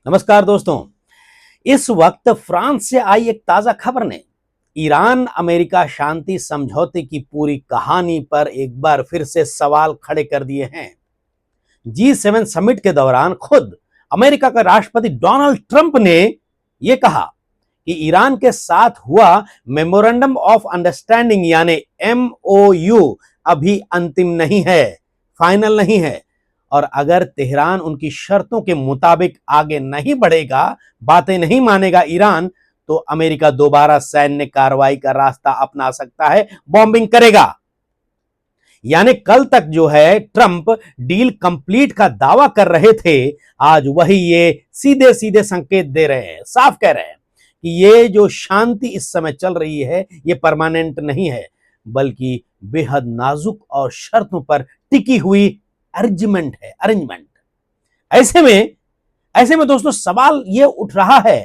नमस्कार दोस्तों। इस वक्त फ्रांस से आई एक ताजा खबर ने ईरान अमेरिका शांति समझौते की पूरी कहानी पर एक बार फिर से सवाल खड़े कर दिए हैं। G7 समिट के दौरान खुद अमेरिका का राष्ट्रपति डोनाल्ड ट्रंप ने यह कहा कि ईरान के साथ हुआ मेमोरेंडम ऑफ अंडरस्टैंडिंग यानी MOU अभी अंतिम नहीं है, फाइनल नहीं है, और अगर तेहरान उनकी शर्तों के मुताबिक आगे नहीं बढ़ेगा, बातें नहीं मानेगा ईरान, तो अमेरिका दोबारा सैन्य कार्रवाई का रास्ता अपना सकता है, बॉम्बिंग करेगा। यानी कल तक जो है ट्रंप डील कंप्लीट का दावा कर रहे थे, आज वही ये सीधे सीधे संकेत दे रहे हैं, साफ कह रहे हैं कि ये जो शांति इस समय चल रही है ये परमानेंट नहीं है, बल्कि बेहद नाजुक और शर्तों पर टिकी हुई अरेंजमेंट। ऐसे में दोस्तों सवाल ये उठ रहा है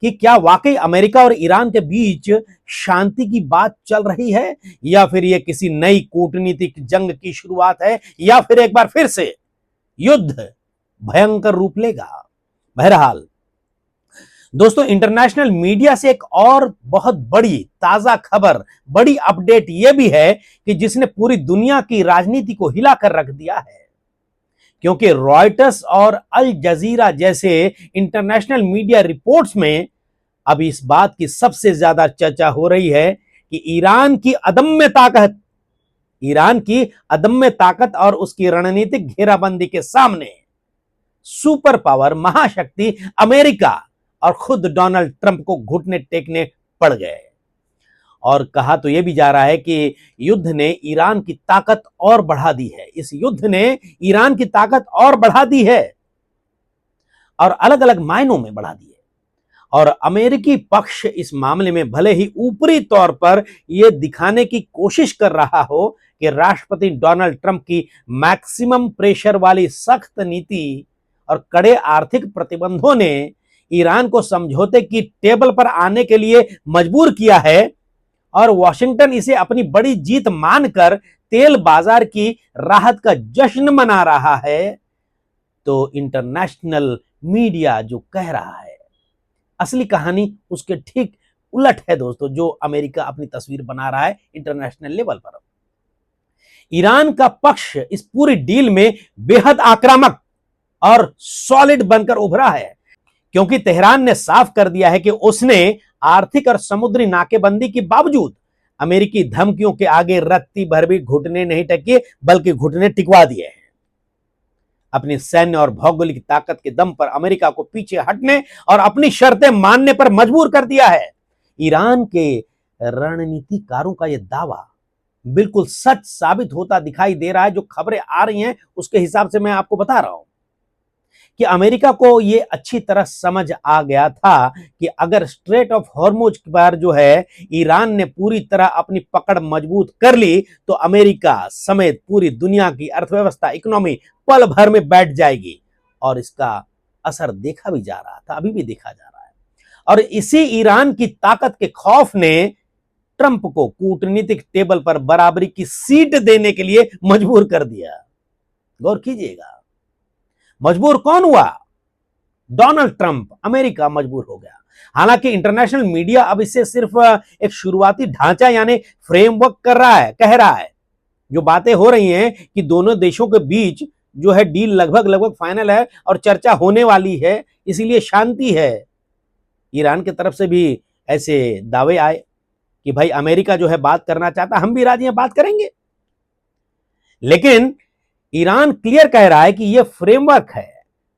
कि क्या वाकई अमेरिका और ईरान के बीच शांति की बात चल रही है, या फिर यह किसी नई कूटनीतिक जंग की शुरुआत है, या फिर एक बार फिर से युद्ध भयंकर रूप लेगा। बहरहाल दोस्तों, इंटरनेशनल मीडिया से एक और बहुत बड़ी ताजा खबर, बड़ी अपडेट यह भी है कि जिसने पूरी दुनिया की राजनीति को हिलाकर रख दिया है, क्योंकि रॉयटर्स और अल जजीरा जैसे इंटरनेशनल मीडिया रिपोर्ट्स में अब इस बात की सबसे ज्यादा चर्चा हो रही है कि ईरान की अदम्य ताकत और उसकी रणनीतिक घेराबंदी के सामने सुपर पावर महाशक्ति अमेरिका और खुद डोनाल्ड ट्रंप को घुटने टेकने पड़ गए। और कहा तो यह भी जा रहा है कि युद्ध ने ईरान की ताकत और बढ़ा दी है, इस युद्ध ने ईरान की ताकत और बढ़ा दी है और अलग अलग मायनों में बढ़ा दी है। और अमेरिकी पक्ष इस मामले में भले ही ऊपरी तौर पर यह दिखाने की कोशिश कर रहा हो कि राष्ट्रपति डोनाल्ड ट्रंप की मैक्सिमम प्रेशर वाली सख्त नीति और कड़े आर्थिक प्रतिबंधों ने ईरान को समझौते की टेबल पर आने के लिए मजबूर किया है, और वॉशिंगटन इसे अपनी बड़ी जीत मानकर तेल बाजार की राहत का जश्न मना रहा है, तो इंटरनेशनल मीडिया जो कह रहा है असली कहानी उसके ठीक उलट है दोस्तों। जो अमेरिका अपनी तस्वीर बना रहा है इंटरनेशनल लेवल पर, ईरान का पक्ष इस पूरी डील में बेहद आक्रामक और सॉलिड बनकर उभरा है, क्योंकि तेहरान ने साफ कर दिया है कि उसने आर्थिक और समुद्री नाकेबंदी के बावजूद अमेरिकी धमकियों के आगे रत्ती भर भी घुटने नहीं टेके, बल्कि घुटने टिकवा दिए हैं। अपनी सैन्य और भौगोलिक ताकत के दम पर अमेरिका को पीछे हटने और अपनी शर्तें मानने पर मजबूर कर दिया है। ईरान के रणनीतिकारों का यह दावा बिल्कुल सच साबित होता दिखाई दे रहा है। जो खबरें आ रही हैं उसके हिसाब से मैं आपको बता रहा हूं कि अमेरिका को यह अच्छी तरह समझ आ गया था कि अगर स्ट्रेट ऑफ हॉर्मुज पर जो है ईरान ने पूरी तरह अपनी पकड़ मजबूत कर ली, तो अमेरिका समेत पूरी दुनिया की अर्थव्यवस्था, इकोनॉमी पल भर में बैठ जाएगी। और इसका असर देखा भी जा रहा था, अभी भी देखा जा रहा है। और इसी ईरान की ताकत के खौफ ने ट्रंप को कूटनीतिक टेबल पर बराबरी की सीट देने के लिए मजबूर कर दिया। गौर कीजिएगा, मजबूर कौन हुआ? डोनाल्ड ट्रंप, अमेरिका मजबूर हो गया। हालांकि इंटरनेशनल मीडिया अब इसे सिर्फ एक शुरुआती ढांचा यानी फ्रेमवर्क कह रहा है। जो बातें हो रही हैं कि दोनों देशों के बीच जो है डील लगभग फाइनल है और चर्चा होने वाली है, इसीलिए शांति है। ईरान की तरफ से भी ऐसे दावे आए कि भाई अमेरिका जो है बात करना चाहता, हम भी राजी हैं, बात करेंगे। लेकिन ईरान क्लियर कह रहा है कि यह फ्रेमवर्क है।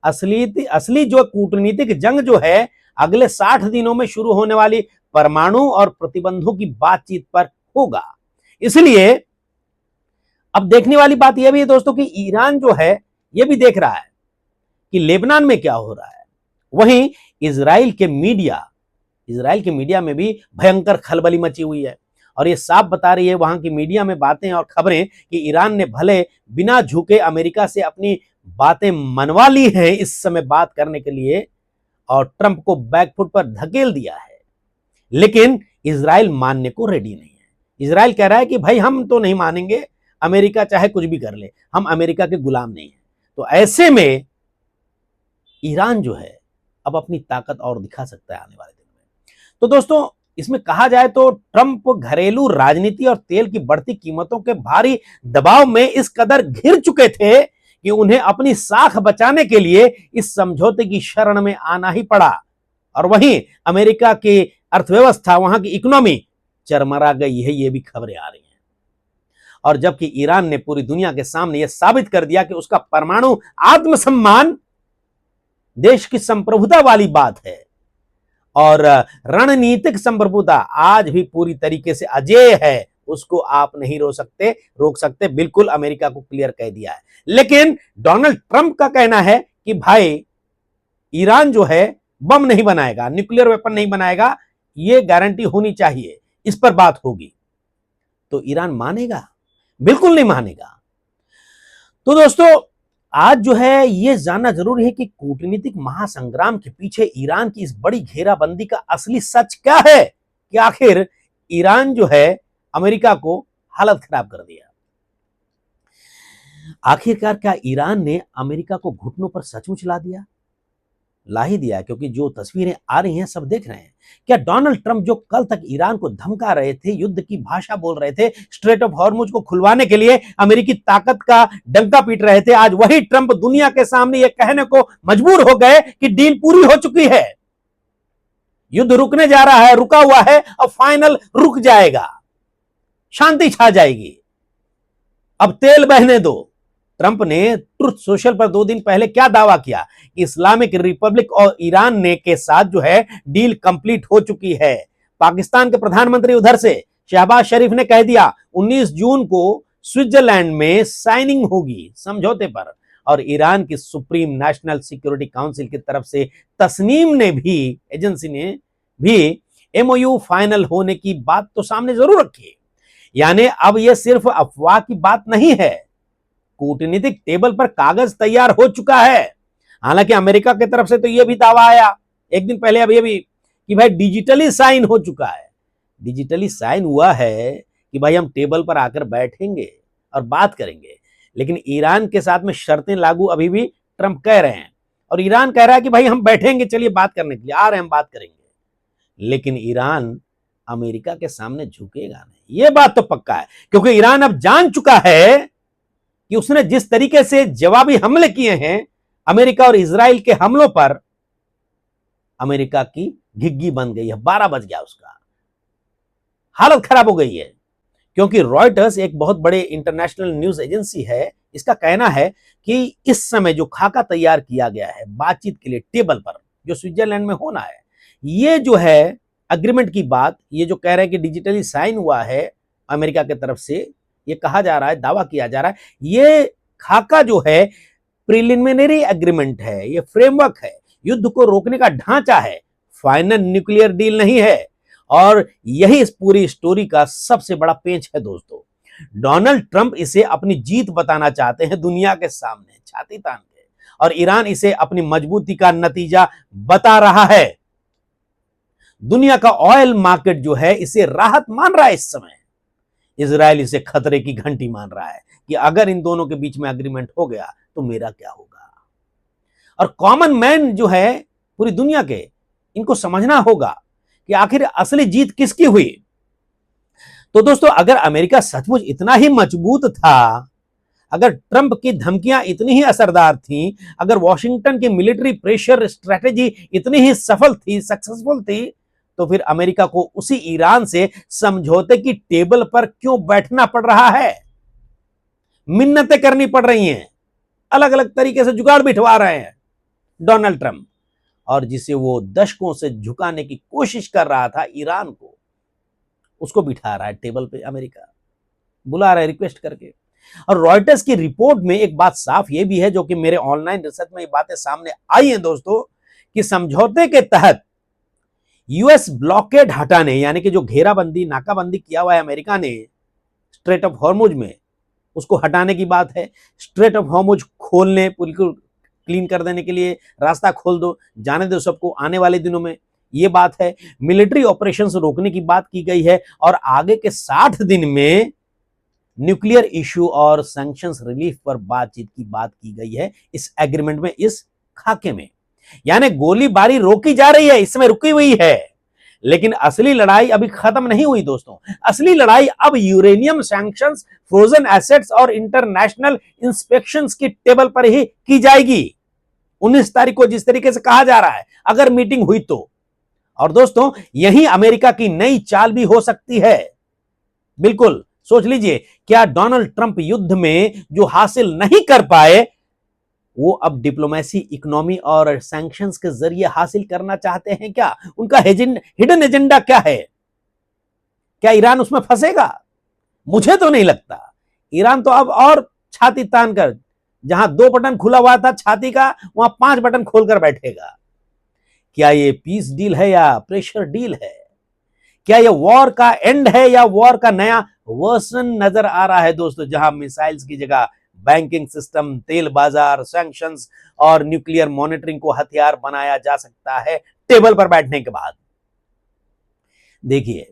असली जो कूटनीतिक जंग जो है अगले 60 दिनों में शुरू होने वाली परमाणु और प्रतिबंधों की बातचीत पर होगा। इसलिए अब देखने वाली बात यह भी है दोस्तों कि ईरान जो है यह भी देख रहा है कि लेबनान में क्या हो रहा है। वहीं इजराइल के मीडिया में भी भयंकर खलबली मची हुई है, और ये साफ बता रही है वहां की मीडिया में बातें और खबरें कि ईरान ने भले बिना झुके अमेरिका से अपनी बातें मनवा ली हैं इस समय बात करने के लिए, और ट्रंप को बैकफुट पर धकेल दिया है, लेकिन इजराइल मानने को रेडी नहीं है। इजराइल कह रहा है कि भाई हम तो नहीं मानेंगे, अमेरिका चाहे कुछ भी कर ले, हम अमेरिका के गुलाम नहीं हैं। तो ऐसे में ईरान जो है अब अपनी ताकत और दिखा सकता है आने वाले दिन में। तो दोस्तों, इसमें कहा जाए तो ट्रंप घरेलू राजनीति और तेल की बढ़ती कीमतों के भारी दबाव में इस कदर घिर चुके थे कि उन्हें अपनी साख बचाने के लिए इस समझौते की शरण में आना ही पड़ा। और वहीं अमेरिका की अर्थव्यवस्था, वहां की इकोनॉमी चरमरा गई है, ये भी खबरें आ रही हैं। और जबकि ईरान ने पूरी दुनिया के सामने यह साबित कर दिया कि उसका परमाणु आत्मसम्मान देश की संप्रभुता वाली बात है और रणनीतिक संप्रभुता आज भी पूरी तरीके से अजेय है, उसको आप नहीं रोक सकते, बिल्कुल अमेरिका को क्लियर कह दिया है। लेकिन डोनाल्ड ट्रंप का कहना है कि भाई ईरान जो है बम नहीं बनाएगा, न्यूक्लियर वेपन नहीं बनाएगा, यह गारंटी होनी चाहिए, इस पर बात होगी। तो ईरान मानेगा? बिल्कुल नहीं मानेगा। तो दोस्तों, आज जो है यह जानना जरूरी है कि कूटनीतिक महासंग्राम के पीछे ईरान की इस बड़ी घेराबंदी का असली सच क्या है, कि आखिर ईरान जो है अमेरिका को हालत खराब कर दिया। आखिरकार क्या ईरान ने अमेरिका को घुटनों पर सचमुच ला ही दिया, क्योंकि जो तस्वीरें आ रही हैं सब देख रहे हैं। क्या डोनाल्ड ट्रंप जो कल तक ईरान को धमका रहे थे, युद्ध की भाषा बोल रहे थे, स्ट्रेट ऑफ हॉर्मुज को खुलवाने के लिए अमेरिकी ताकत का डंका पीट रहे थे, आज वही ट्रंप दुनिया के सामने यह कहने को मजबूर हो गए कि डील पूरी हो चुकी है, युद्ध रुकने जा रहा है, रुका हुआ है, अब फाइनल रुक जाएगा, शांति छा जाएगी, अब तेल बहने दो। ट्रंप ने ट्रुथ सोशल पर 2 दिन पहले क्या दावा किया कि इस्लामिक रिपब्लिक और ईरान ने के साथ जो है डील कंप्लीट हो चुकी है। पाकिस्तान के प्रधानमंत्री उधर से शहबाज शरीफ ने कह दिया 19 जून को स्विट्जरलैंड में साइनिंग होगी समझौते पर। और ईरान की सुप्रीम नेशनल सिक्योरिटी काउंसिल की तरफ से तस्नीम ने भी, एजेंसी ने भी एमओयू फाइनल होने की बात तो सामने जरूर रखी। यानी अब यह सिर्फ अफवाह की बात नहीं है, कूटनीतिक टेबल पर कागज तैयार हो चुका है। हालांकि अमेरिका की तरफ से तो यह भी दावा आया एक दिन पहले, अब यह भी कि भाई डिजिटली साइन हो चुका है। डिजिटली साइन हुआ है कि भाई हम टेबल पर आकर बैठेंगे और बात करेंगे, लेकिन ईरान के साथ में शर्तें लागू अभी भी ट्रंप कह रहे हैं। और ईरान कह रहा है कि भाई हम बैठेंगे, चलिए बात करने के लिए आ रहे हैं, हम बात करेंगे। लेकिन ईरान अमेरिका के सामने झुकेगा नहीं, यह बात तो पक्का है, क्योंकि ईरान अब जान चुका है कि उसने जिस तरीके से जवाबी हमले किए हैं अमेरिका और इजराइल के हमलों पर, अमेरिका की घिग्गी बन गई है, 12 बज गया, उसका हालत खराब हो गई है। क्योंकि रॉयटर्स एक बहुत बड़े इंटरनेशनल न्यूज एजेंसी है, इसका कहना है कि इस समय जो खाका तैयार किया गया है बातचीत के लिए टेबल पर, जो स्विट्जरलैंड में होना है, ये जो है अग्रीमेंट की बात, ये जो कह रहे हैं कि डिजिटली साइन हुआ है अमेरिका की तरफ से, ये कहा जा रहा है, दावा किया जा रहा है, ये खाका जो है प्रिलिमिनरी एग्रीमेंट है, ये फ्रेमवर्क है, युद्ध को रोकने का ढांचा है, फाइनल न्यूक्लियर डील नहीं है। और यही इस पूरी स्टोरी का सबसे बड़ा पेंच है दोस्तों। डोनाल्ड ट्रंप इसे अपनी जीत बताना चाहते हैं दुनिया के सामने छाती तान के, और ईरान इसे अपनी मजबूती का नतीजा बता रहा है। दुनिया का ऑयल मार्केट जो है इसे राहत मान रहा है इस समय, इजराइल इसे खतरे की घंटी मान रहा है कि अगर इन दोनों के बीच में एग्रीमेंट हो गया तो मेरा क्या होगा। और कॉमन मैन जो है पूरी दुनिया के, इनको समझना होगा कि आखिर असली जीत किसकी हुई। तो दोस्तों, अगर अमेरिका सचमुच इतना ही मजबूत था, अगर ट्रंप की धमकियां इतनी ही असरदार थीं, अगर वॉशिंगटन की मिलिट्री प्रेशर स्ट्रेटेजी इतनी ही सक्सेसफुल थी, तो फिर अमेरिका को उसी ईरान से समझौते की टेबल पर क्यों बैठना पड़ रहा है, मिन्नतें करनी पड़ रही हैं, अलग अलग तरीके से जुगाड़ बिठवा रहे हैं डोनाल्ड ट्रंप। और जिसे वो दशकों से झुकाने की कोशिश कर रहा था ईरान को, उसको बिठा रहा है टेबल पे, अमेरिका बुला रहा है रिक्वेस्ट करके। और रॉयटर्स की रिपोर्ट में एक बात साफ ये भी है, जो कि मेरे ऑनलाइन रिसर्च में ये बातें सामने आई हैं दोस्तों, कि समझौते के तहत यूएस ब्लॉकेड हटाने, यानी कि जो घेराबंदी नाकाबंदी किया हुआ है अमेरिका ने स्ट्रेट ऑफ हॉर्मुज में, उसको हटाने की बात है। स्ट्रेट ऑफ हॉर्मुज खोलने, बिल्कुल क्लीन कर देने के लिए रास्ता खोल दो, जाने दो सबको आने वाले दिनों में, ये बात है। मिलिट्री ऑपरेशंस रोकने की बात की गई है, और आगे के 60 दिन में न्यूक्लियर इश्यू और सैंक्शंस रिलीफ पर बातचीत की बात की गई है इस एग्रीमेंट में, इस खाके में। यानी गोलीबारी रोकी जा रही है, इसमें रुकी हुई है, लेकिन असली लड़ाई अभी खत्म नहीं हुई दोस्तों। असली लड़ाई अब यूरेनियम सैंक्शंस, फ्रोजन एसेट्स और इंटरनेशनल इंस्पेक्शंस की टेबल पर ही की जाएगी 19 तारीख को, जिस तरीके से कहा जा रहा है, अगर मीटिंग हुई तो। और दोस्तों, यही अमेरिका की नई चाल भी हो सकती है। बिल्कुल सोच लीजिए, क्या डोनाल्ड ट्रंप युद्ध में जो हासिल नहीं कर पाए, वो अब डिप्लोमेसी, इकोनॉमी और सैंक्शंस के जरिए हासिल करना चाहते हैं क्या? उनका हिडन एजेंडा क्या है? क्या ईरान उसमें फंसेगा? मुझे तो नहीं लगता। ईरान तो अब और छाती तान कर, जहां 2 बटन खुला हुआ था छाती का, वहां 5 बटन खोलकर बैठेगा। क्या ये पीस डील है या प्रेशर डील है? क्या ये वॉर का एंड है या वॉर का नया वर्जन नजर आ रहा है दोस्तों, जहां मिसाइल्स की जगह बैंकिंग सिस्टम, तेल बाजार, सैंक्शंस और न्यूक्लियर मॉनिटरिंग को हथियार बनाया जा सकता है टेबल पर बैठने के बाद। देखिए,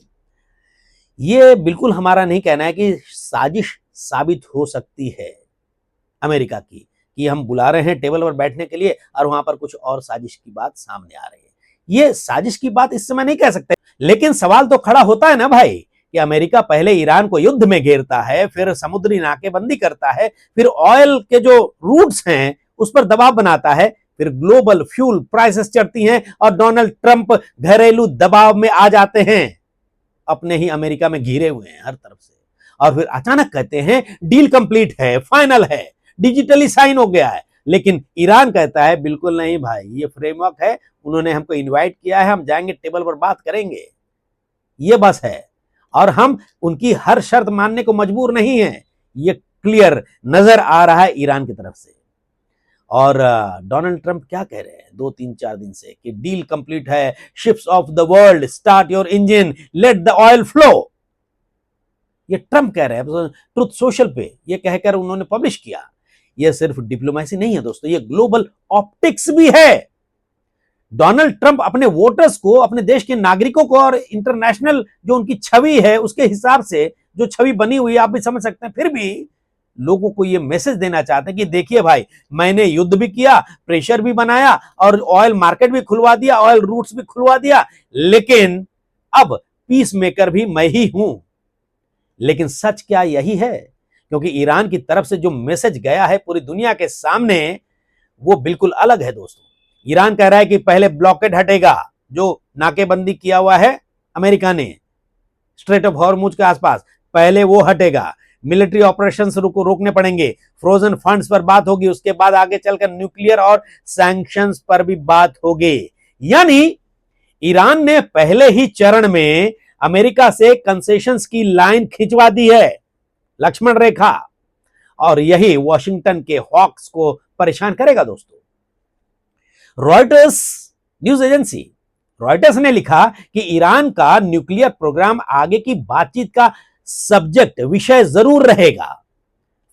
यह बिल्कुल हमारा नहीं कहना है कि साजिश साबित हो सकती है अमेरिका की, कि हम बुला रहे हैं टेबल पर बैठने के लिए और वहां पर कुछ और साजिश की बात सामने आ रही है। यह साजिश की बात इस समय नहीं कह सकते, लेकिन सवाल तो खड़ा होता है ना भाई, कि अमेरिका पहले ईरान को युद्ध में घेरता है, फिर समुद्री नाकेबंदी करता है, फिर ऑयल के जो रूट्स हैं उस पर दबाव बनाता है, फिर ग्लोबल फ्यूल प्राइसेस चढ़ती हैं और डोनाल्ड ट्रंप घरेलू दबाव में आ जाते हैं, अपने ही अमेरिका में घिरे हुए हैं हर तरफ से, और फिर अचानक कहते हैं डील कंप्लीट है, फाइनल है, डिजिटली साइन हो गया है। लेकिन ईरान कहता है बिल्कुल नहीं भाई, ये फ्रेमवर्क है, उन्होंने हमको इनवाइट किया है, हम जाएंगे टेबल पर बात करेंगे, ये बस है, और हम उनकी हर शर्त मानने को मजबूर नहीं है। ये क्लियर नजर आ रहा है ईरान की तरफ से। और डोनाल्ड ट्रंप क्या कह रहे हैं 2-3-4 दिन से, कि डील कंप्लीट है, ships of the world start your engine, let the oil flow. ये ट्रंप कह रहे हैं ट्रुथ सोशल पे, ये कहकर उन्होंने पब्लिश किया। ये सिर्फ डिप्लोमेसी नहीं है दोस्तों, ये ग्लोबल ऑप्टिक्स भी है। डोनाल्ड ट्रंप अपने वोटर्स को, अपने देश के नागरिकों को और इंटरनेशनल जो उनकी छवि है उसके हिसाब से जो छवि बनी हुई है, आप भी समझ सकते हैं, फिर भी लोगों को यह मैसेज देना चाहते हैं कि देखिए भाई, मैंने युद्ध भी किया, प्रेशर भी बनाया और ऑयल मार्केट भी खुलवा दिया, ऑयल रूट्स भी खुलवा दिया, लेकिन अब पीस मेकर भी मैं ही हूं। लेकिन सच क्या यही है? क्योंकि ईरान की तरफ से जो मैसेज गया है पूरी दुनिया के सामने, वो बिल्कुल अलग है दोस्तों। ईरान कह रहा है कि पहले ब्लॉकेड हटेगा, जो नाकेबंदी किया हुआ है अमेरिका ने स्ट्रेट ऑफ हॉर्मुज के आसपास, पहले वो हटेगा, मिलिट्री ऑपरेशंस रोकने पड़ेंगे, फ्रोजन फंड्स पर बात होगी, उसके बाद आगे चलकर न्यूक्लियर और सैंक्शंस पर भी बात होगी। यानी ईरान ने पहले ही चरण में अमेरिका से कंसेशंस की लाइन खिंचवा दी है, लक्ष्मण रेखा, और यही वॉशिंगटन के हॉक्स को परेशान करेगा दोस्तों। रॉयटर्स न्यूज एजेंसी, रॉयटर्स ने लिखा कि ईरान का न्यूक्लियर प्रोग्राम आगे की बातचीत का सब्जेक्ट, विषय जरूर रहेगा।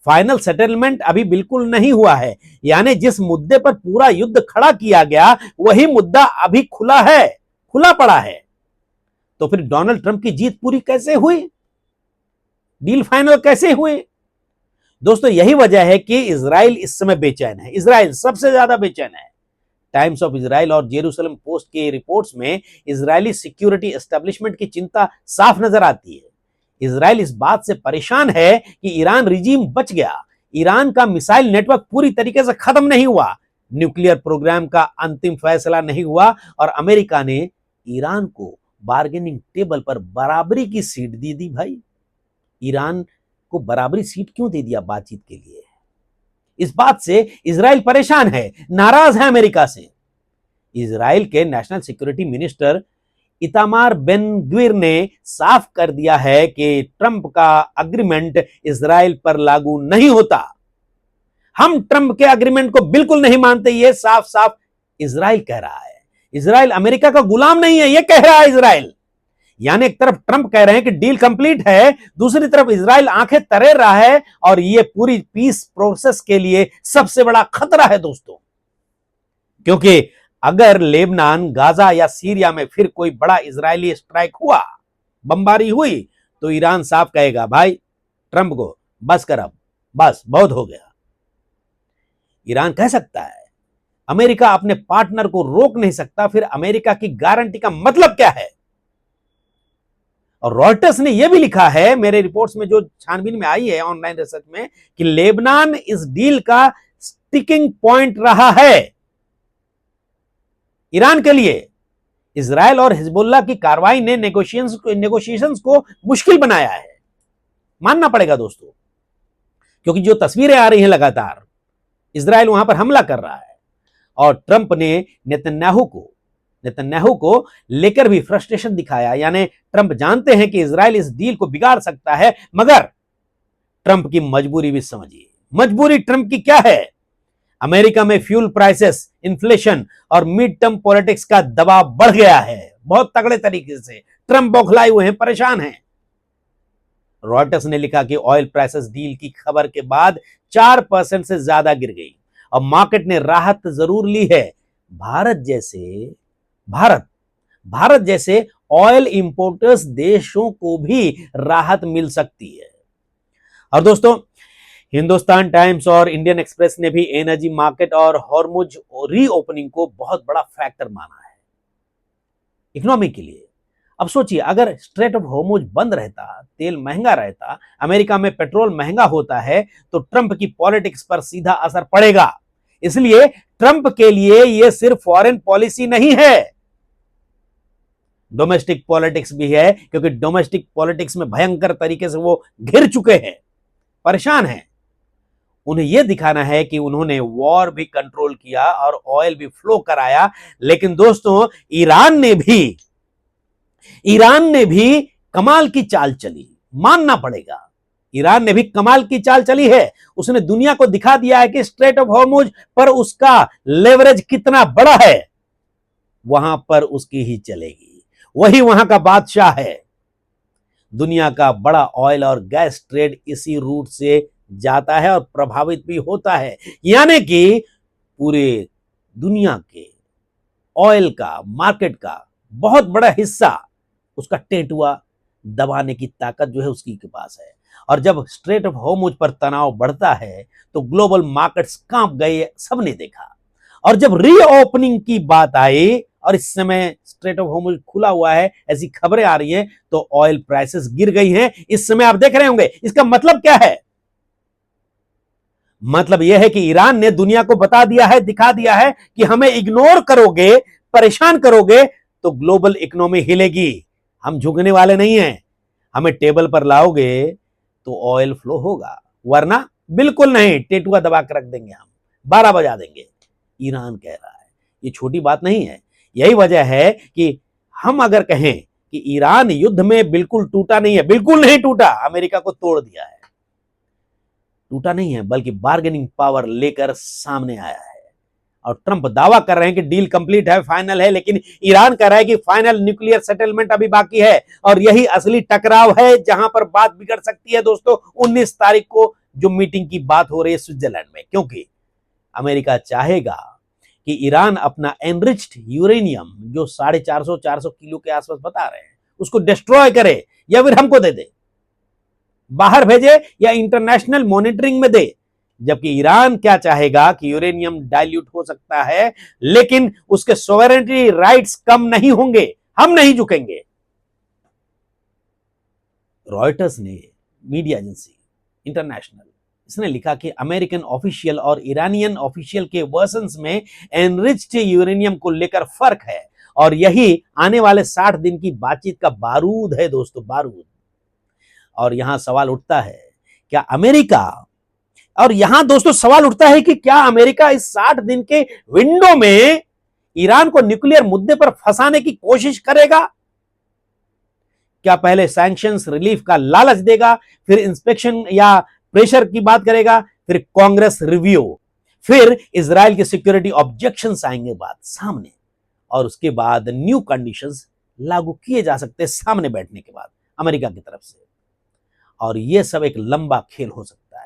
फाइनल सेटलमेंट अभी बिल्कुल नहीं हुआ है, यानी जिस मुद्दे पर पूरा युद्ध खड़ा किया गया वही मुद्दा अभी खुला पड़ा है। तो फिर डोनाल्ड ट्रंप की जीत पूरी कैसे हुई? डील फाइनल कैसे हुई? दोस्तों, यही वजह है कि इजराइल इस समय बेचैन है। इजराइल सबसे ज्यादा बेचैन है। टाइम्स ऑफ इजराइल और जेरूसलम पोस्ट के रिपोर्ट्स में इजरायली सिक्योरिटी एस्टेब्लिशमेंट की चिंता साफ नजर आती है। इजराइल इस बात से परेशान है कि ईरान रिजीम बच गया, ईरान का मिसाइल नेटवर्क पूरी तरीके से खत्म नहीं हुआ, न्यूक्लियर प्रोग्राम का अंतिम फैसला नहीं हुआ, और अमेरिका ने ईरान को बार्गेनिंग टेबल पर बराबरी की सीट दे दी। भाई, ईरान को बराबरी सीट क्यों दे दिया बातचीत के लिए? इस बात से इजराइल परेशान है, नाराज है अमेरिका से। इजराइल के national security minister Itamar Ben Gvir ने साफ कर दिया है कि ट्रंप का अग्रीमेंट इजराइल पर लागू नहीं होता। हम ट्रंप के अग्रीमेंट को बिल्कुल नहीं मानते, यह साफ साफ इजराइल कह रहा है। इजराइल अमेरिका का गुलाम नहीं है, यह कह रहा है इजराइल। यानी एक तरफ ट्रंप कह रहे हैं कि डील कंप्लीट है, दूसरी तरफ इजराइल आंखें तरेर रहा है, और यह पूरी पीस प्रोसेस के लिए सबसे बड़ा खतरा है दोस्तों। क्योंकि अगर लेबनान, गाजा या सीरिया में फिर कोई बड़ा इजरायली स्ट्राइक हुआ, बमबारी हुई, तो ईरान साफ कहेगा भाई ट्रंप को, बस कर अब, बस बहुत हो गया। ईरान कह सकता है अमेरिका अपने पार्टनर को रोक नहीं सकता, फिर अमेरिका की गारंटी का मतलब क्या है? और रॉयटर्स ने यह भी लिखा है मेरे रिपोर्ट्स में, जो छानबीन में आई है ऑनलाइन रिसर्च में, कि लेबनान इस डील का स्टिकिंग पॉइंट रहा है ईरान के लिए। इजराइल और हिजबुल्लाह की कार्रवाई ने नेगोशिएशंस को मुश्किल बनाया है, मानना पड़ेगा दोस्तों, क्योंकि जो तस्वीरें आ रही हैं लगातार, इजराइल वहां पर हमला कर रहा है और ट्रंप ने नेतन्याहू को लेकर भी फ्रस्ट्रेशन दिखाया। यानी ट्रंप जानते हैं कि इजराइल इस डील को बिगाड़ सकता है, मगर ट्रंप की मजबूरी भी समझिए। मजबूरी ट्रंप की क्या है? अमेरिका में फ्यूल प्राइसेस, इन्फ्लेशन और मिड टर्म पॉलिटिक्स का दबाव बढ़ गया है बहुत तगड़े तरीके से। ट्रंप बौखलाए हुए हैं, परेशान हैं। रॉयटर्स ने लिखा कि ऑयल प्राइसेस डील की खबर के बाद 4% से ज्यादा गिर गई और मार्केट ने राहत जरूर ली है। भारत जैसे ऑयल इंपोर्टर्स देशों को भी राहत मिल सकती है। और दोस्तों, हिंदुस्तान टाइम्स और इंडियन एक्सप्रेस ने भी एनर्जी मार्केट और हॉर्मुज रीओपनिंग को बहुत बड़ा फैक्टर माना है इकोनॉमी के लिए। अब सोचिए, अगर स्ट्रेट ऑफ हॉर्मुज बंद रहता, तेल महंगा रहता, अमेरिका में पेट्रोल महंगा होता है, तो ट्रंप की पॉलिटिक्स पर सीधा असर पड़ेगा। इसलिए ट्रंप के लिए यह सिर्फ फॉरेन पॉलिसी नहीं है, डोमेस्टिक पॉलिटिक्स भी है, क्योंकि डोमेस्टिक पॉलिटिक्स में भयंकर तरीके से वो घिर चुके हैं, परेशान हैं। उन्हें यह दिखाना है कि उन्होंने वॉर भी कंट्रोल किया और ऑयल भी फ्लो कराया। लेकिन दोस्तों, ईरान ने भी कमाल की चाल चली, मानना पड़ेगा। ईरान ने भी कमाल की चाल चली है। उसने दुनिया को दिखा दिया है कि स्ट्रेट ऑफ हॉर्मुज पर उसका लेवरेज कितना बड़ा है, वहां पर उसकी ही चलेगी, वही वहां का बादशाह है। दुनिया का बड़ा ऑयल और गैस ट्रेड इसी रूट से जाता है और प्रभावित भी होता है। यानी कि पूरे दुनिया के ऑयल का मार्केट का बहुत बड़ा हिस्सा, उसका टेंटुआ दबाने की ताकत जो है उसकी के पास है। और जब स्ट्रेट ऑफ हॉर्मुज पर तनाव बढ़ता है तो ग्लोबल मार्केट्स कांप गए, सबने देखा। और जब रीओपनिंग की बात आई और इस समय स्ट्रेट ऑफ हॉर्मुज खुला हुआ है, ऐसी खबरें आ रही हैं, तो ऑयल प्राइसेस गिर गई हैं। इस समय आप देख रहे होंगे, इसका मतलब क्या है? मतलब यह है कि ईरान ने दुनिया को बता दिया है, दिखा दिया है कि हमें इग्नोर करोगे, परेशान करोगे तो ग्लोबल इकोनॉमी हिलेगी। हम झुकने वाले नहीं हैं, हमें टेबल पर लाओगे तो ऑयल फ्लो होगा, वरना बिल्कुल नहीं, टेटुआ दबा कर रख देंगे, हम 12 बजा देंगे। ईरान कह रहा है, ये छोटी बात नहीं है। यही वजह है कि हम अगर कहें कि ईरान युद्ध में बिल्कुल टूटा नहीं है, बिल्कुल नहीं टूटा, अमेरिका को तोड़ दिया है, टूटा नहीं है, बल्कि बार्गेनिंग पावर लेकर सामने आया है। और ट्रंप दावा कर रहे हैं कि डील कंप्लीट है, फाइनल है, लेकिन ईरान कह रहा है कि फाइनल न्यूक्लियर सेटलमेंट अभी बाकी है। और यही असली टकराव है जहां पर बात बिगड़ सकती है दोस्तों। 19 तारीख को जो मीटिंग की बात हो रही है स्विट्जरलैंड में, क्योंकि अमेरिका चाहेगा कि ईरान अपना एनरिच्ड यूरेनियम जो 450 किलो के आसपास बता रहे हैं, उसको डिस्ट्रॉय करे या फिर हमको दे दे, बाहर भेजे या इंटरनेशनल मॉनिटरिंग में दे। जबकि ईरान क्या चाहेगा कि यूरेनियम डाइल्यूट हो सकता है, लेकिन उसके सोवरेनिटी राइट्स कम नहीं होंगे, हम नहीं झुकेंगे। रॉयटर्स ने, मीडिया एजेंसी इंटरनेशनल, इसने लिखा कि अमेरिकन ऑफिशियल और ईरानियन ऑफिशियल के वर्जन्स में एनरिच्ड यूरेनियम को लेकर फर्क है, और यही आने वाले 60 दिन की बातचीत का बारूद है दोस्तों, बारूद। और यहां सवाल उठता है, क्या अमेरिका, और यहां दोस्तों सवाल उठता है कि क्या अमेरिका इस 60 दिन के विंडो में ईरान को न्यूक्लियर मुद्दे पर फंसाने की कोशिश करेगा? क्या पहले सैंक्शंस रिलीफ का लालच देगा, फिर इंस्पेक्शन या प्रेशर की बात करेगा, फिर कांग्रेस रिव्यू, फिर इजराइल के सिक्योरिटी ऑब्जेक्शंस आएंगे बात सामने, और उसके बाद न्यू कंडीशंस लागू किए जा सकते हैं सामने बैठने के बाद अमेरिका की तरफ से। और यह सब एक लंबा खेल हो सकता है।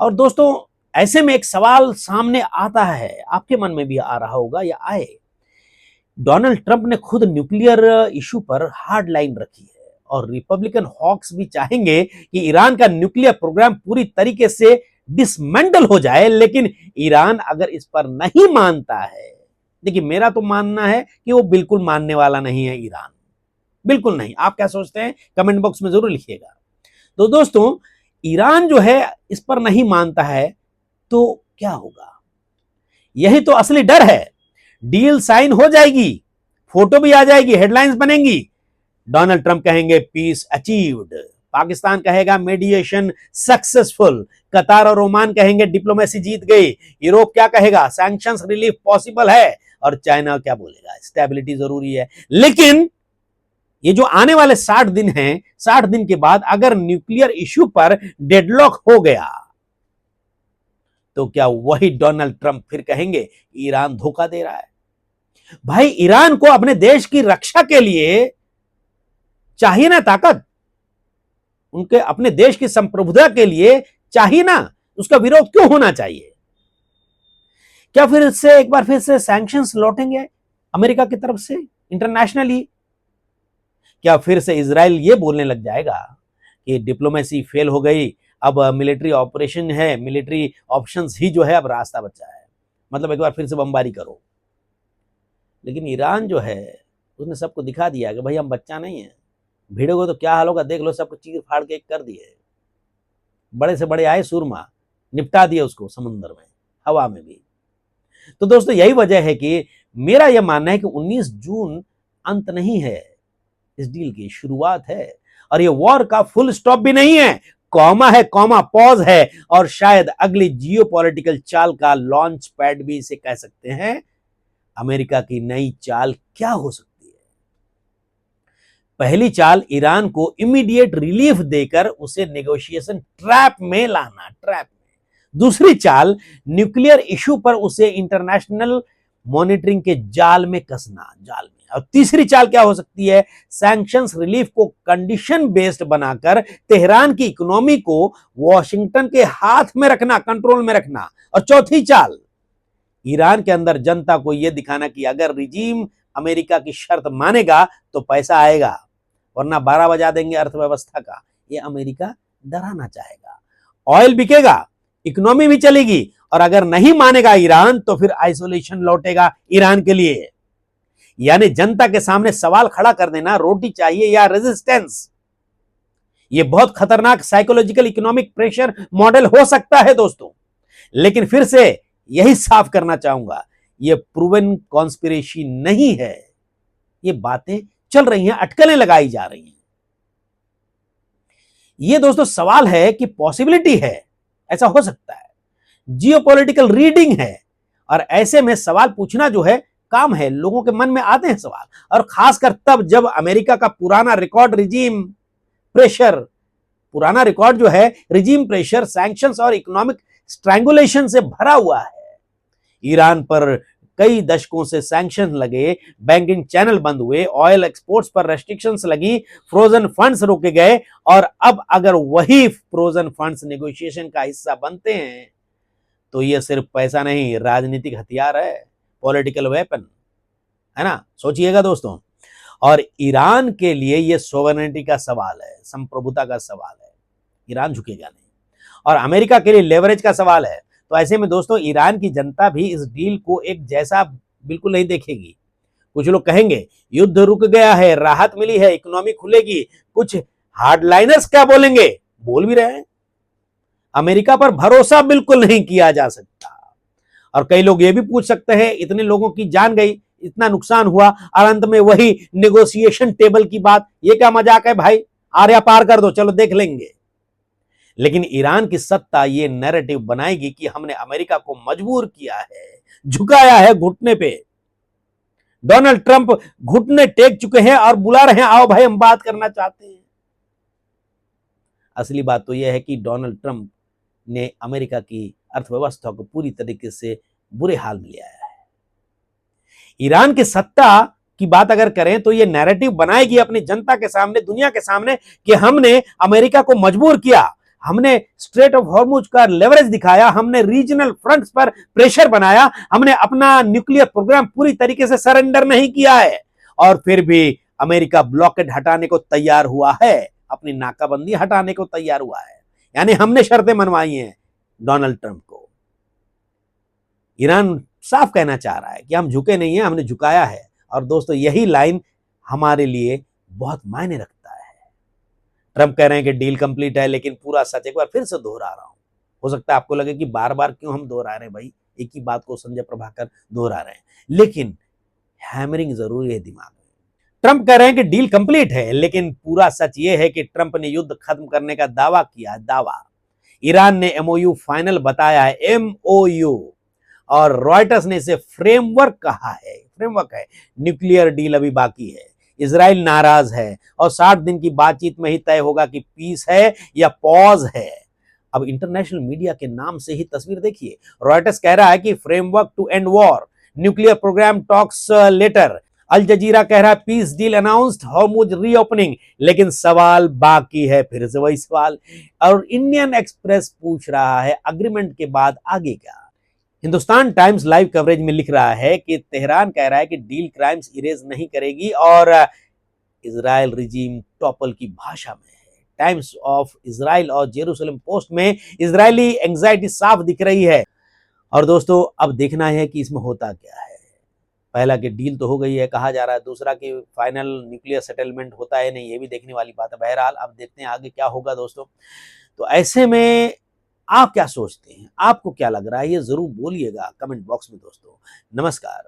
और दोस्तों, ऐसे में एक सवाल सामने आता है, आपके मन में भी आ रहा होगा या आए। डोनाल्ड ट्रंप ने खुद न्यूक्लियर इशू पर हार्ड लाइन रखी है और रिपब्लिकन हॉक्स भी चाहेंगे कि ईरान का न्यूक्लियर प्रोग्राम पूरी तरीके से डिसमेंटल हो जाए। लेकिन ईरान अगर इस पर नहीं मानता है, देखिए मेरा तो मानना है कि वो बिल्कुल मानने वाला नहीं है ईरान, बिल्कुल नहीं। आप क्या सोचते हैं कमेंट बॉक्स में जरूर लिखिएगा। तो दोस्तों, ईरान जो है इस पर नहीं मानता है तो क्या होगा, यही तो असली डर है। डील साइन हो जाएगी, फोटो भी आ जाएगी, हेडलाइंस बनेंगी, डोनाल्ड ट्रंप कहेंगे पीस अचीव्ड, पाकिस्तान कहेगा मीडिएशन सक्सेसफुल, कतार और ओमान कहेंगे डिप्लोमेसी जीत गई, यूरोप क्या कहेगा सैंक्शंस रिलीफ पॉसिबल है, और चाइना क्या बोलेगा स्टेबिलिटी जरूरी है। लेकिन ये जो आने वाले 60 दिन हैं, 60 दिन के बाद अगर न्यूक्लियर इश्यू पर डेडलॉक हो गया तो क्या वही डोनाल्ड ट्रंप फिर कहेंगे ईरान धोखा दे रहा है? भाई ईरान को अपने देश की रक्षा के लिए चाहिए ना ताकत, उनके अपने देश की संप्रभुता के लिए चाहिए ना, उसका विरोध क्यों होना चाहिए? क्या फिर इससे एक बार फिर से सैंक्शंस लौटेंगे अमेरिका की तरफ से इंटरनेशनली? क्या फिर से इजराइल ये बोलने लग जाएगा कि डिप्लोमेसी फेल हो गई, अब मिलिट्री ऑपरेशन है, मिलिट्री ऑप्शंस ही जो है अब रास्ता बचा है, मतलब एक बार फिर से बमबारी करो? लेकिन ईरान जो है उसने सबको दिखा दिया कि भाई हम बच्चा नहीं है, भिड़ोगे तो क्या हाल होगा देख लो, सबको चीर फाड़ के कर दिए, बड़े से बड़े आए सूरमा, निपटा दिए उसको समुद्र में, हवा में भी। तो दोस्तों यही वजह है कि मेरा यह मानना है कि 19 जून अंत नहीं है, इस डील की शुरुआत है, और ये वॉर का फुल स्टॉप भी नहीं है, कॉमा है, कॉमा पॉज है, और शायद अगली जियोपॉलिटिकल चाल का लॉन्च पैड भी इसे कह सकते हैं। अमेरिका की नई चाल क्या हो सकती है? पहली चाल ईरान को इमीडिएट रिलीफ देकर उसे नेगोशिएशन ट्रैप में लाना, ट्रैप में। दूसरी चाल न्यूक्लियर इश्यू पर उसे इंटरनेशनल मॉनिटरिंग के जाल में कसना, जाल में। और तीसरी चाल क्या हो सकती है? सैंक्शंस रिलीफ को कंडीशन बेस्ड बनाकर तेहरान की इकोनॉमी को वॉशिंगटन के हाथ में रखना, कंट्रोल में रखना। और चौथी चाल ईरान के अंदर जनता को यह दिखाना कि अगर रिजीम अमेरिका की शर्त मानेगा तो पैसा आएगा, वरना 12 बजा देंगे अर्थव्यवस्था का। यह अमेरिका डराना चाहेगा। ऑयल बिकेगा, इकोनॉमी भी चलेगी, और अगर नहीं मानेगा ईरान तो फिर आइसोलेशन लौटेगा ईरान के लिए। यानी जनता के सामने सवाल खड़ा कर देना, रोटी चाहिए या रेजिस्टेंस। यह बहुत खतरनाक साइकोलॉजिकल इकोनॉमिक प्रेशर मॉडल हो सकता है दोस्तों। लेकिन फिर से यही साफ करना चाहूंगा, यह प्रूवन कॉन्स्पिरेसी नहीं है, ये बातें चल रही हैं, अटकलें लगाई जा रही हैं। ये दोस्तों सवाल है कि पॉसिबिलिटी है, ऐसा हो सकता है, जियोपॉलिटिकल रीडिंग है, और ऐसे में सवाल पूछना जो है काम है, लोगों के मन में आते हैं सवाल, और खासकर तब जब अमेरिका का पुराना रिकॉर्ड रिजीम प्रेशर, पुराना रिकॉर्ड जो है रिजीम प्रेशर, सैंक्शंस और इकोनॉमिक स्ट्रैंगुलेशन से भरा हुआ है। ईरान पर कई दशकों से सैंक्शन लगे, बैंकिंग चैनल बंद हुए, ऑयल एक्सपोर्ट्स पर रेस्ट्रिक्शंस लगी, फ्रोजन फंड्स रोके गए, और अब अगर वही फ्रोजन फंड्स नेगोशिएशन का हिस्सा बनते हैं तो यह सिर्फ पैसा नहीं, राजनीतिक हथियार है, पॉलिटिकल वेपन है ना, सोचिएगा दोस्तों। और ईरान के लिए यह सोवरेनिटी का सवाल है, संप्रभुता का सवाल है, ईरान झुकेगा नहीं, और अमेरिका के लिए लेवरेज का सवाल है। तो ऐसे में दोस्तों ईरान की जनता भी इस डील को एक जैसा बिल्कुल नहीं देखेगी। कुछ लोग कहेंगे युद्ध रुक गया है, राहत मिली है, इकोनॉमी खुलेगी। कुछ हार्डलाइनर्स क्या बोलेंगे, बोल भी रहे हैं अमेरिका पर भरोसा बिल्कुल नहीं किया जा सकता। और कई लोग ये भी पूछ सकते हैं इतने लोगों की जान गई, इतना नुकसान हुआ, और अंत में वही नेगोशिएशन टेबल की बात, ये क्या मजाक है भाई, आर्या पार कर दो, चलो देख लेंगे। लेकिन ईरान की सत्ता ये नैरेटिव बनाएगी कि हमने अमेरिका को मजबूर किया है, झुकाया है घुटने पे। डोनाल्ड ट्रंप घुटने टेक चुके हैं और बुला रहे हैं, आओ भाई हम बात करना चाहते हैं। असली बात तो यह है कि डोनाल्ड ट्रंप ने अमेरिका की अर्थव्यवस्था को पूरी तरीके से बुरे हाल में ले आया है। ईरान की सत्ता की बात अगर करें तो यह नैरेटिव बनाएगी अपनी जनता के सामने, दुनिया के सामने, कि हमने अमेरिका को मजबूर किया, हमने स्ट्रेट ऑफ हॉर्मुज का लेवरेज दिखाया, हमने रीजनल फ्रंट्स पर प्रेशर बनाया, हमने अपना न्यूक्लियर प्रोग्राम पूरी तरीके से सरेंडर नहीं किया है, और फिर भी अमेरिका ब्लॉकेड हटाने को तैयार हुआ है, अपनी नाकाबंदी हटाने को तैयार हुआ है। यानी हमने शर्तें मनवाई हैं, डोनाल्ड ट्रंप को। ईरान साफ कहना चाह रहा है कि हम झुके नहीं हैं, हमने झुकाया है। और दोस्तों यही लाइन हमारे लिए बहुत मायने रखता है। ट्रंप कह रहे हैं कि डील कंप्लीट है, लेकिन पूरा सच एक बार फिर से दोहरा रहा हूं। हो सकता है आपको लगे कि बार बार क्यों हम दोहरा रहे हैं भाई, एक ही बात को संजय प्रभाकर दोहरा रहे हैं, लेकिन हैमरिंग जरूरी है दिमाग में। ट्रंप कह रहे हैं कि डील कंप्लीट है, लेकिन पूरा सच यह है कि ट्रंप ने युद्ध खत्म करने का दावा किया है, दावा। ईरान ने एमओयू फाइनल बताया है, एमओयू, और रॉयटर्स ने इसे फ्रेमवर्क कहा है, फ्रेमवर्क है। न्यूक्लियर डील अभी बाकी है। इजराइल नाराज है और 60 दिन की बातचीत में ही तय होगा कि पीस है या पॉज है। अब इंटरनेशनल मीडिया के नाम से ही तस्वीर देखिए। रॉयटर्स कह रहा है कि framework to end war, nuclear programme talks later. Al Jazeera कह रहा है peace deal announced, Hormuz reopening. लेकिन सवाल बाकी है, फिर से वही सवाल। और इंडियन एक्सप्रेस पूछ रहा है अग्रीमेंट के बाद आगे क्या। हिंदुस्तान टाइम्स लाइव कवरेज में लिख रहा है कि तेहरान कह रहा है कि डील क्राइम्स इरेज नहीं करेगी, और इजराइल रिजीम टॉपल की भाषा में है। टाइम्स ऑफ इजराइल और जेरूसलम पोस्ट में इजरायली एंग्जाइटी साफ दिख रही है। और दोस्तों अब देखना है कि इसमें होता क्या है। पहला कि डील तो हो गई है कहा जा रहा है, दूसरा कि फाइनल न्यूक्लियर सेटलमेंट होता है नहीं, ये भी देखने वाली बात है। बहरहाल अब देखते हैं आगे क्या होगा दोस्तों। तो ऐसे में आप क्या सोचते हैं, आपको क्या लग रहा है, ये जरूर बोलिएगा कमेंट बॉक्स में दोस्तों। नमस्कार।